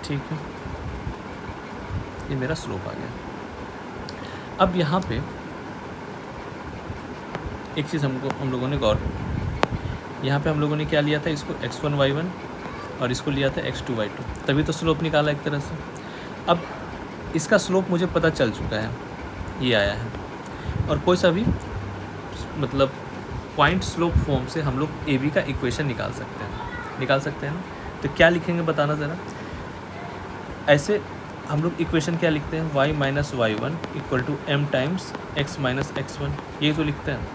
ठीक है, ये मेरा स्लोप आ गया. अब यहाँ पे एक चीज़ हम लोगों ने गौर, यहाँ पे हम लोगों ने क्या लिया था, इसको x1 y1 और इसको लिया था x2 y2, तभी तो स्लोप निकाला एक तरह से. अब इसका स्लोप मुझे पता चल चुका है, ये आया है, और कोई सा भी मतलब पॉइंट स्लोप फॉर्म से हम लोग AB का इक्वेशन निकाल सकते हैं ना. तो क्या लिखेंगे बताना ज़रा. ऐसे हम लोग इक्वेशन क्या लिखते हैं, y minus y1 equal to m times x minus x1, ये तो लिखते हैं,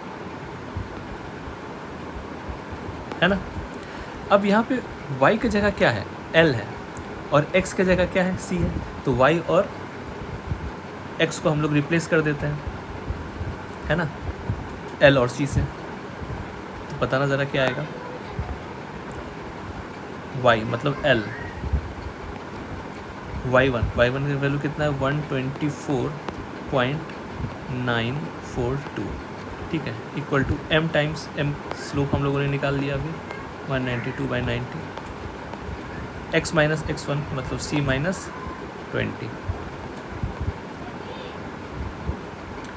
है ना. अब यहाँ पे y की जगह क्या है, L है, और x की जगह क्या है, C है. तो y और x को हम लोग रिप्लेस कर देते हैं, है ना, L और C से. तो बताना ज़रा क्या आएगा, y मतलब L, y1 की वैल्यू कितना है 124.942. ठीक है, equal to m times m slope हम लोगों ने निकाल लिया अभी 192/90, x माइनस x1 मतलब c माइनस 20.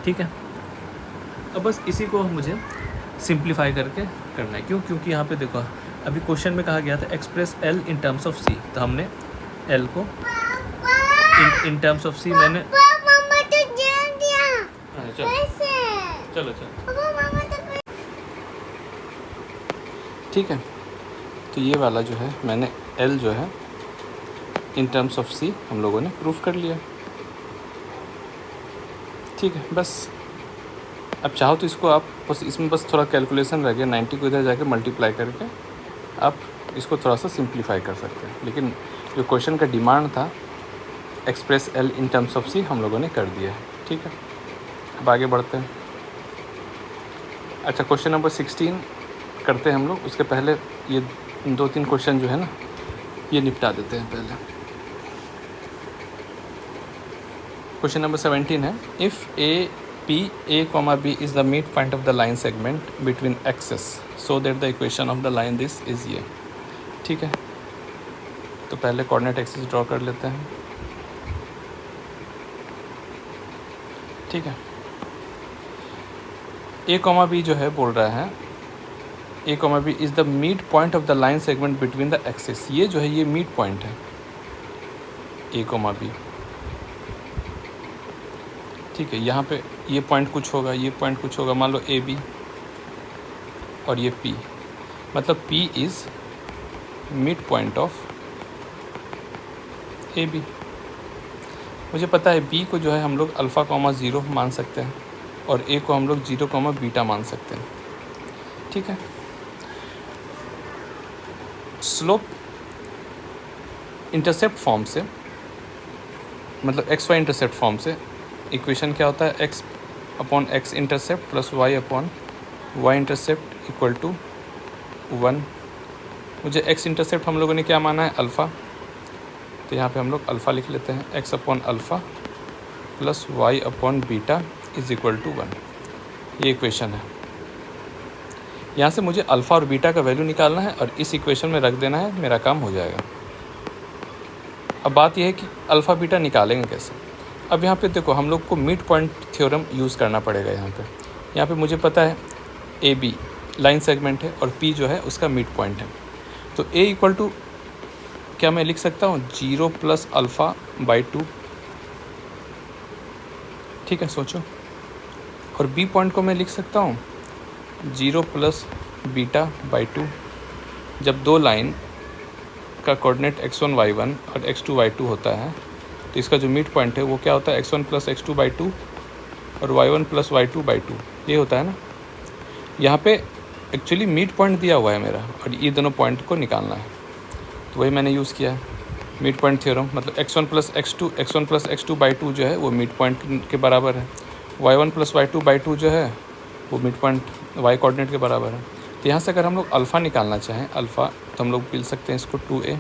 ठीक है, अब बस इसी को मुझे सिंप्लीफाई करके करना है। क्यों? क्योंकि यहाँ पे देखो अभी क्वेश्चन में कहा गया था express l in terms of c, तो हमने एल को इन टर्म्स ऑफ सी मैंने चलो ठीक है। तो ये वाला जो है मैंने एल जो है इन टर्म्स ऑफ सी हम लोगों ने प्रूफ कर लिया। ठीक है, बस अब चाहो तो इसको आप बस इसमें बस थोड़ा कैलकुलेशन रह गया, 90 को इधर जाके मल्टीप्लाई करके आप इसको थोड़ा सा सिंप्लीफाई कर सकते हैं। लेकिन जो क्वेश्चन का डिमांड था express l in terms of c हम लोगों ने कर दिया है। ठीक है, अब आगे बढ़ते हैं। अच्छा, क्वेश्चन नंबर 16 करते हैं हम लोग। उसके पहले ये 2-3 क्वेश्चन जो है ना ये निपटा देते हैं पहले। क्वेश्चन नंबर 17 है, if a P a comma b is the mid point of the line segment between axes so that the equation of the line this is ये। ठीक है, तो पहले कोऑर्डिनेट एक्सिस ड्रॉ कर लेते हैं। ठीक है, ए कॉमा बी जो है बोल रहा है a comma b is the mid point of the line segment between the axis. ये जो है ये मिड पॉइंट है ए कॉमा बी। ठीक है, यहाँ पे ये पॉइंट कुछ होगा, ये पॉइंट कुछ होगा, मान लो ए बी और ये पी, मतलब P is mid point of A B. मुझे पता है बी को जो है हम लोग अल्फ़ा कॉमा 0 मान सकते हैं और ए को हम लोग 0 कॉमा बीटा मान सकते हैं। ठीक है, स्लोप इंटरसेप्ट फॉर्म से, मतलब एक्स वाई इंटरसेप्ट फॉर्म से इक्वेशन क्या होता है, x upon x intercept plus y upon y intercept equal to 1। मुझे एक्स इंटरसेप्ट हम लोगों ने क्या माना है, अल्फ़ा, तो यहाँ पे हम लोग अल्फ़ा लिख लेते हैं, x upon alpha plus y upon beta is equal to 1। ये इक्वेशन है। यहाँ से मुझे अल्फ़ा और बीटा का वैल्यू निकालना है और इस इक्वेशन में रख देना है, मेरा काम हो जाएगा। अब बात यह है कि अल्फ़ा बीटा निकालेंगे कैसे। अब यहाँ पे देखो हम लोग को मिड पॉइंट थ्योरम यूज़ करना पड़ेगा। यहाँ पे मुझे पता है ए बी लाइन सेगमेंट है और पी जो है उसका मिड पॉइंट है, तो ए इक्वल टू क्या मैं लिख सकता हूँ 0 प्लस अल्फ़ा बाई 2। ठीक है, सोचो। और बी पॉइंट को मैं लिख सकता हूँ 0 प्लस बीटा बाई 2। जब दो लाइन का कोऑर्डिनेट x1 y1 और x2 y2 होता है तो इसका जो मिड पॉइंट है वो क्या होता है x1 प्लस x2 बाई 2 और y1 प्लस y2 बाई 2, ये होता है ना। यहाँ पे एक्चुअली मिड पॉइंट दिया हुआ है मेरा और ये दोनों पॉइंट को निकालना है, तो वही मैंने यूज़ किया है मिड पॉइंट थ्योरम। मतलब x1 प्लस x2 बाई 2 जो है वो मिड पॉइंट के बराबर है, y1 प्लस y2 बाई 2 जो है वो मिड पॉइंट y कोऑर्डिनेट के बराबर है। तो यहाँ से अगर हम लोग अल्फ़ा निकालना चाहें, अल्फ़ा, तो हम लोग मिल सकते हैं इसको 2a,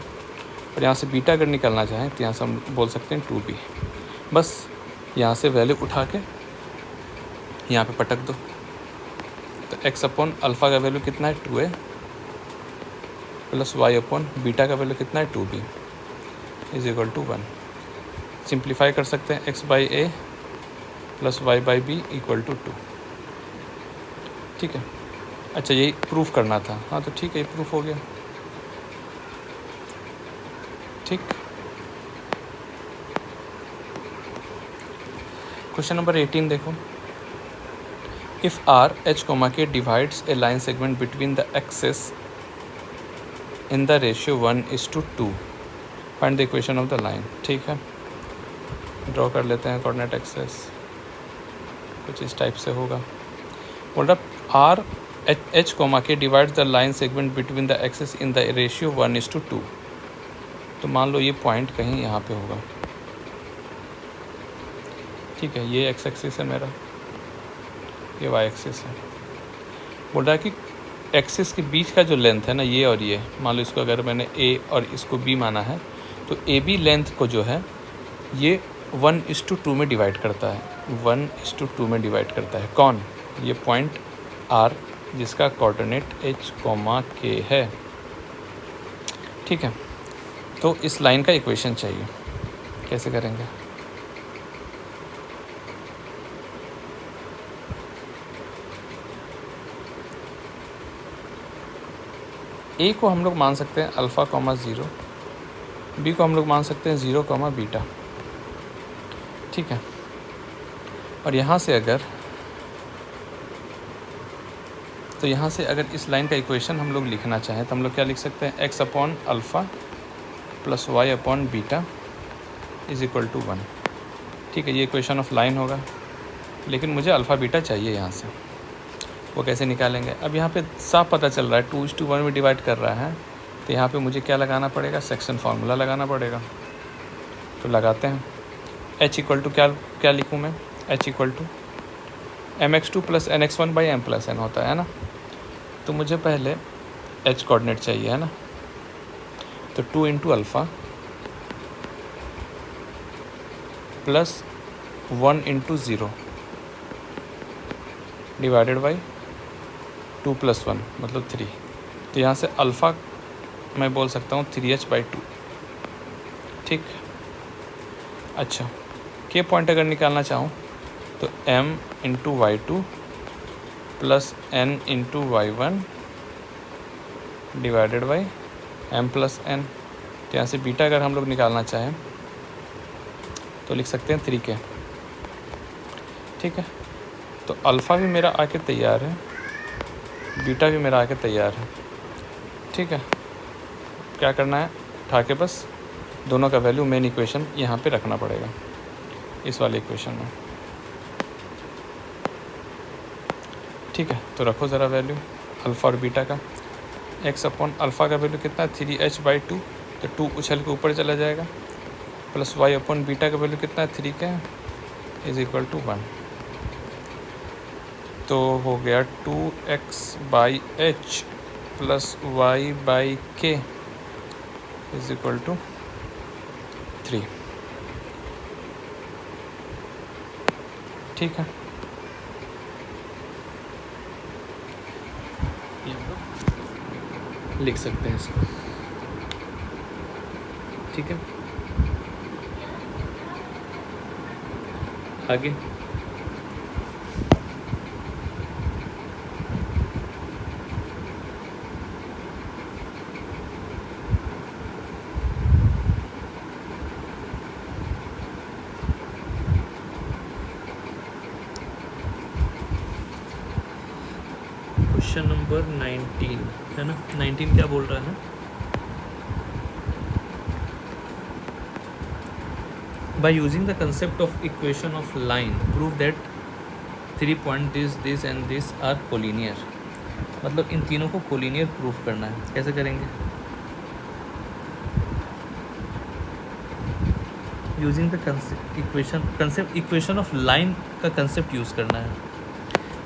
और यहाँ से बीटा अगर निकालना चाहें तो यहाँ से हम बोल सकते हैं 2b। बस यहाँ से वैल्यू उठा के यहाँ पे पटक दो, तो x अपॉन अल्फ़ा का वैल्यू कितना है 2a plus y upon beta का वैल्यू कितना है 2b is equal to 1। Simplify कर सकते हैं x by a plus y by b equal to 2। ठीक है, अच्छा यही प्रूफ करना था। हाँ तो ठीक है, ये प्रूफ हो गया। ठीक, क्वेश्चन नंबर 18 देखो, if R h comma k divides a line segment between the axes in the ratio 1:2, find the equation of the line. ठीक है, ड्रॉ कर लेते हैं कोऑर्डिनेट एक्सेस, कुछ इस टाइप से होगा। बोल रहा R h comma k divides the line segment between the axes in the ratio 1:2। तो मान लो ये पॉइंट कहीं यहाँ पे होगा। ठीक है, ये एक्स एक्सिस है मेरा, ये वाई एक्सिस है। बोल रहा है कि एक्सिस के बीच का जो लेंथ है ना, ये और ये, मान लो इसको अगर मैंने ए और इसको बी माना है, तो ए बी लेंथ को जो है ये 1:2 में डिवाइड करता है, 1:2 में डिवाइड करता है। कौन? ये पॉइंट आर जिसका कोऑर्डिनेट एच कोमा के है। ठीक है, तो इस लाइन का इक्वेशन चाहिए, कैसे करेंगे? ए को हम लोग मान सकते हैं अल्फ़ा कॉमा ज़ीरो, बी को हम लोग मान सकते हैं ज़ीरो कॉमा बीटा, ठीक है। और यहाँ से अगर इस लाइन का इक्वेशन हम लोग लिखना चाहें तो हम लोग क्या लिख सकते हैं, x upon alpha plus y upon beta is equal to 1, ठीक है। ये इक्वेशन ऑफ लाइन होगा, लेकिन मुझे अल्फ़ा बीटा चाहिए यहाँ से, वो कैसे निकालेंगे। अब यहाँ पे साफ पता चल रहा है 2:1 में डिवाइड कर रहा है, तो यहाँ पे मुझे क्या लगाना पड़ेगा, सेक्शन फार्मूला लगाना पड़ेगा। तो लगाते हैं। h इक्वल टू क्या लिखूँ मैं, h equal to mx2 plus nx1 by m plus n होता है ना। तो मुझे पहले h कोऑर्डिनेट चाहिए, है ना। तो 2 into alpha plus 1 into zero divided by 2 plus 1 मतलब 3। तो यहाँ से अल्फ़ा मैं बोल सकता हूँ 3h/2, ठीक। अच्छा, के पॉइंट अगर निकालना चाहूँ तो m into y2 plus n into y1 divided by m plus n। तो यहाँ से बीटा अगर हम लोग निकालना चाहें तो लिख सकते हैं 3k, ठीक है। तो अल्फ़ा भी मेरा आके तैयार है, बीटा भी मेरा आके तैयार है, ठीक है। क्या करना है, उठा के बस दोनों का वैल्यू मेन इक्वेशन यहाँ पे रखना पड़ेगा, इस वाले इक्वेशन में, ठीक है। तो रखो ज़रा वैल्यू अल्फ़ा और बीटा का। एक्स अपॉन अल्फ़ा का वैल्यू कितना है 3h/2, तो 2 उछल के ऊपर चला जाएगा, प्लस वाई अपॉन बीटा का वैल्यू कितना है 3k इज़ इक्वल टू 1। तो हो गया 2x/h plus y/k is equal to 3, ठीक है। ये हम लोग लिख सकते हैं इसको, ठीक है। आगे क्वेश्चन नंबर 19 है ना। 19 क्या बोल रहा है, by using the concept of equation of line prove that 3 point this and this are collinear. मतलब इन तीनों को कोलिनियर प्रूफ करना है। कैसे करेंगे, using the equation of line का कंसेप्ट यूज़ करना है।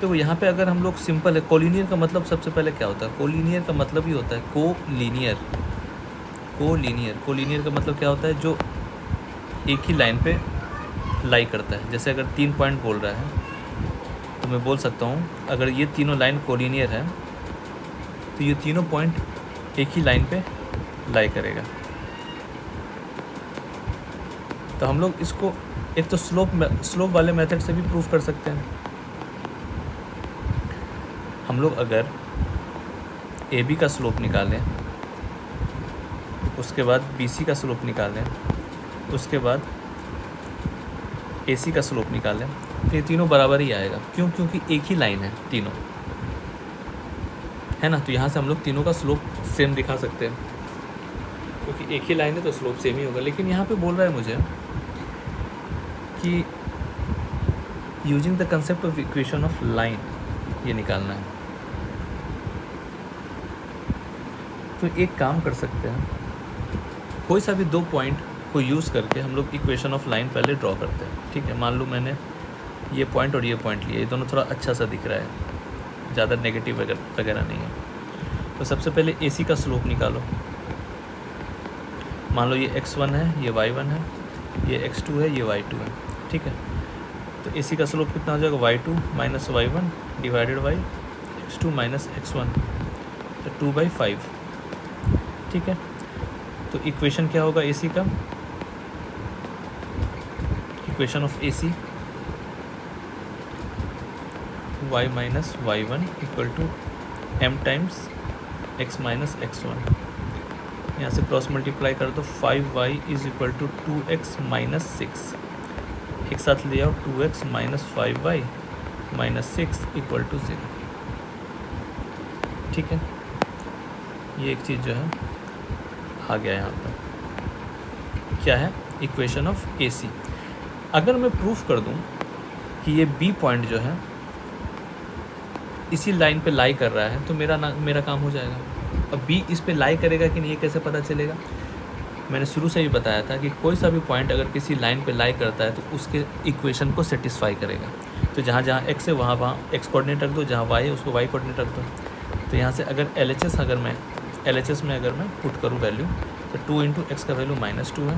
तो यहाँ पे अगर हम लोग सिंपल है, कोलिनियर का मतलब सबसे पहले क्या होता है, कोलिनियर का मतलब ही होता है कोलिनियर। कोलिनियर का मतलब क्या होता है, जो एक ही लाइन पे लाई करता है। जैसे अगर 3 पॉइंट बोल रहा है तो मैं बोल सकता हूँ अगर ये तीनों लाइन कोलिनियर है तो ये तीनों पॉइंट एक ही लाइन पे लाई करेगा। तो हम लोग इसको एक तो स्लोप वाले मेथड से भी प्रूफ कर सकते हैं। हम लोग अगर ए बी का स्लोप निकालें, उसके बाद बी सी का स्लोप निकालें, उसके बाद ए सी का स्लोप निकालें, तो ये तीनों बराबर ही आएगा। क्यों, क्योंकि एक ही लाइन है तीनों, है ना। तो यहाँ से हम लोग तीनों का स्लोप सेम दिखा सकते हैं, क्योंकि एक ही लाइन है तो स्लोप सेम ही होगा। लेकिन यहाँ पे बोल रहा है मुझे कि using the concept of equation of line ये निकालना है। तो एक काम कर सकते हैं, कोई सा भी 2 पॉइंट को यूज़ करके हम लोग इक्वेशन ऑफ लाइन पहले ड्रॉ करते हैं, ठीक है। मान लो मैंने ये पॉइंट और ये पॉइंट लिया, ये दोनों थोड़ा अच्छा सा दिख रहा है, ज़्यादा नेगेटिव वगैरह नहीं है। तो सबसे पहले ए सी का स्लोप निकालो। मान लो ये x1 है, ये y1 है, ये x2 है, ये y2 है, ठीक है। तो ए सी का स्लोप कितना हो जाएगा, y2 minus y1 divided by x2 minus x1, तो 2/5, ठीक है। तो इक्वेशन क्या होगा AC का, equation of AC y minus y1 equal to m times x minus x1, यहाँ से क्रॉस मल्टीप्लाई कर दो 5y is equal to 2x minus 6, एक साथ ले आओ 2x minus 5y minus 6 equal to 0। ठीक है, ये एक चीज़ जो है आ गया यहाँ पर, क्या है, इक्वेशन ऑफ AC। अगर मैं प्रूफ कर दूँ कि ये B पॉइंट जो है इसी लाइन पे लाई कर रहा है तो मेरा काम हो जाएगा। अब B इस पे लाई करेगा कि नहीं, ये कैसे पता चलेगा? मैंने शुरू से ही बताया था कि कोई सा भी पॉइंट अगर किसी लाइन पे लाई करता है तो उसके इक्वेशन को सेटिस्फाई करेगा। तो जहाँ जहाँ x है वहाँ x कोऑर्डिनेट रख दो, जहाँ y है उसको y कोऑर्डिनेट रख दो। तो यहाँ से अगर LHS में अगर मैं पुट करूँ वैल्यू, तो 2 इंटू एक्स का वैल्यू -2 है,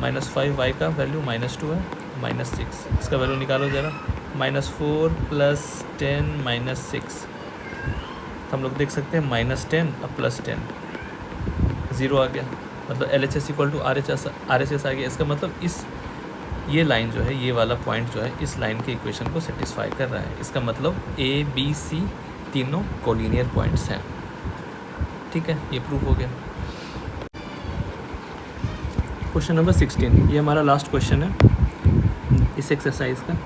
माइनस 5y का वैल्यू -2 है, -6, इसका वैल्यू निकालो ज़रा, -4 + 10 -6, तो हम लोग देख सकते हैं -10 अब +10, 0 आ गया, मतलब LHS इक्वल टू RHS आ गया। इसका मतलब ये लाइन जो है, ये वाला पॉइंट जो है इस लाइन के इक्वेशन को सेटिस्फाई कर रहा है। इसका मतलब A B C तीनों कोलिनियर पॉइंट्स हैं। ठीक है, ये प्रूफ हो गया। क्वेश्चन नंबर 16, ये हमारा लास्ट क्वेश्चन है इस एक्सरसाइज का।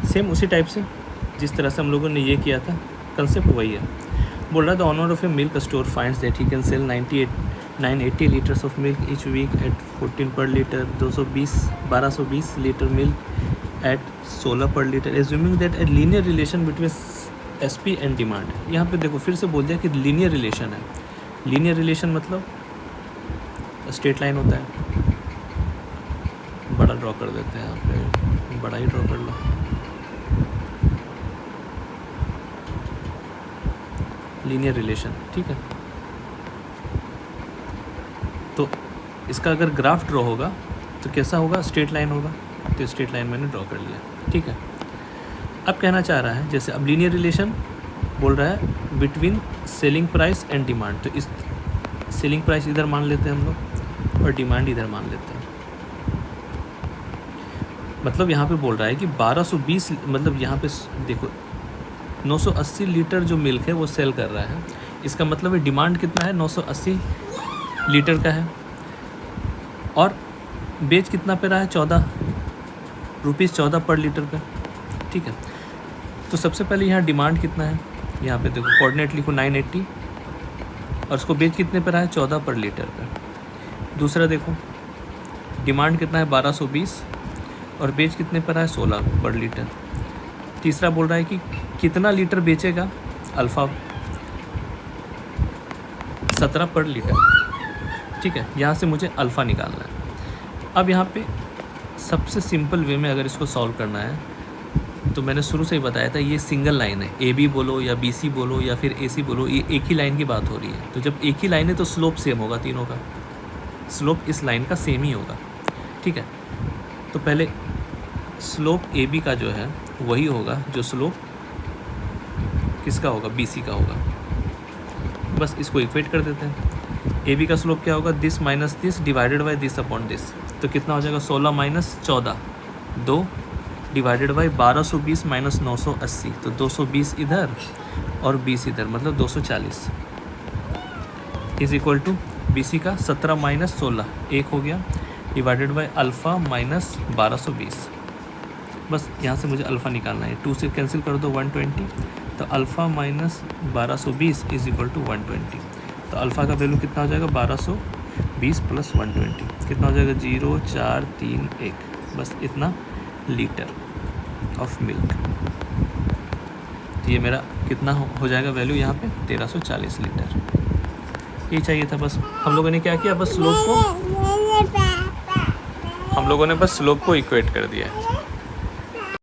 सेम उसी टाइप से जिस तरह से हम लोगों ने ये किया था, कंसेप्ट वही है। बोल रहा था owner of a milk store finds that he can sell 980 litres of milk each week at 14 per litre, 1220 litre milk at 16 per litre, assuming that a linear relation between SP and demand. यहाँ पे देखो फिर से बोल दिया कि लीनियर रिलेशन है। लीनियर रिलेशन मतलब स्ट्रेट लाइन होता है। बड़ा ड्रॉ कर देते हैं यहाँ पे, बड़ा ही ड्रॉ कर लो। लीनियर रिलेशन, ठीक है। तो इसका अगर ग्राफ ड्रॉ होगा तो कैसा होगा, स्ट्रेट लाइन होगा। तो स्ट्रेट लाइन मैंने ड्रॉ कर लिया, ठीक है। अब कहना चाह रहा है, जैसे अब लीनियर रिलेशन बोल रहा है between selling price and demand, तो इस सेलिंग प्राइस इधर मान लेते हैं हम लोग और डिमांड इधर मान लेते हैं। मतलब यहाँ पे बोल रहा है कि 1220, मतलब यहाँ पे देखो 980 लीटर जो मिल्क है वो सेल कर रहा है। इसका मतलब है डिमांड कितना है, 980 लीटर का है, और बेच कितना पे रहा है, 14 पर लीटर पे, ठीक है। तो सबसे पहले यहाँ डिमांड कितना है, यहाँ पे देखो कोऑर्डिनेट लिखो 980, और उसको बेच कितने पे रहा है, 14 पर लीटर पे। दूसरा देखो डिमांड कितना है, 1220, और बेच कितने पर है, 16 पर लीटर। तीसरा बोल रहा है कि कितना लीटर बेचेगा, अल्फ़ा 17 पर लीटर, ठीक है। यहाँ से मुझे अल्फ़ा निकालना है। अब यहाँ पे सबसे सिंपल वे में अगर इसको सॉल्व करना है तो मैंने शुरू से ही बताया था, ये सिंगल लाइन है, AB बोलो या BC बोलो या फिर AC बोलो, ये एक ही लाइन की बात हो रही है। तो जब एक ही लाइन है तो स्लोप सेम होगा, तीनों का स्लोप इस लाइन का सेम ही होगा, ठीक है। तो पहले स्लोप AB का जो है वही होगा जो स्लोप किसका होगा, BC का होगा। बस इसको इक्वेट कर देते हैं। AB का स्लोप क्या होगा, this minus this divided by this upon this. तो कितना हो जाएगा, 16 माइनस 14, 2 डिवाइडेड बाई 1220 माइनस 980, तो 220 इधर और 20 इधर, मतलब 240 इज इक्वल टू BC का 17 माइनस 16, 1 हो गया, डिवाइडेड बाई अल्फ़ा माइनस 1220। बस यहाँ से मुझे अल्फ़ा निकालना है, 2 से कैंसिल कर दो 120, तो alpha minus 1220 is equal to 120। तो अल्फ़ा का वैल्यू कितना हो जाएगा, 1220 प्लस 120 कितना हो जाएगा, 0,431, बस इतना लीटर ऑफ मिल्क। तो ये मेरा कितना हो जाएगा वैल्यू यहाँ पे, 1340 लीटर। ये चाहिए था बस। हम लोगों ने क्या किया, बस स्लोप को इक्वेट कर दिया है।